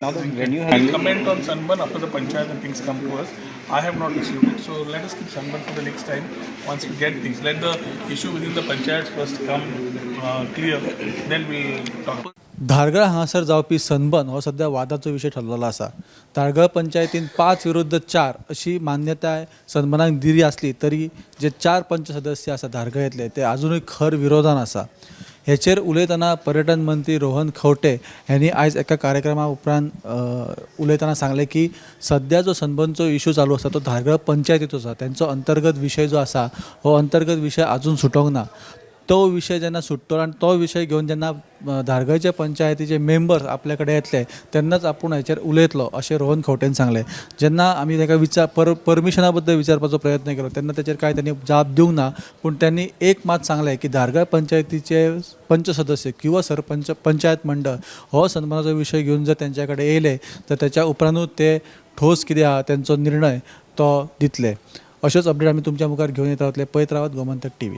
Now the venue I'll has comment on Sunburn after the panchayat and things come to us. I have not received it, so let us keep Sunburn for the next time. Once we get things, let the issue within the panchayats first come clear, then we talk. Dhargal हांगासर जावपी sunburn हो सध्या वादाचो विशय ठरलेलो आसा. धारगळ पंचायतीन 5 विरुद्ध 4 अशी मान्यताय सनबर्नाक दिली असली तरी जे 4 पंच सदस्य आसा धारगळेतले ते अजूनही खर विरोधान आसा. हेचेर उलयतना पर्यटन मंत्री रोहन खंवटे यांनी आयज एका कार्यक्रमा उपरांत उलयतना सांगले की सध्या जो सनबर्नचो इशू चालू आसा तो धारगळ पंचायतीचो आसा. त्यांचो अंतर्गत विषय जो आसा हो अंतर्गत विषय अजून सुटोंक ना. तो विषय जेन्ना सुट्टो आनी तो विषय घेवन जेन्ना धारगळचे पंचायतीचे मेंबर्स आपल्या कडेन येतले तेन्नाच आपूण हेचेर उलयतलो अशें रोहन खंवटेन सांगलें. जेन्ना आमी ताका परमिशना बद्दल विचारपाचो प्रयत्न केलो तेन्ना तेचेर कांय त्यांनी जाप दिवंक ना. पूण त्यांनी एक मात सांगलें की धारगळ पंचायतीचे पंच सदस्य किंवा सरपंच पंचायत मंडळ हो सन्मानाचो विशय घेवन जर तेंच्या कडेन येयले तर त्याच्या उपरांतूच ते ठोस कितें आहा तेंचो निर्णय तो दितले. अश्योच अपडेट आमी तुमच्या मुखार घेवन येत रावतले. पळयत रावात गोमंतक TV.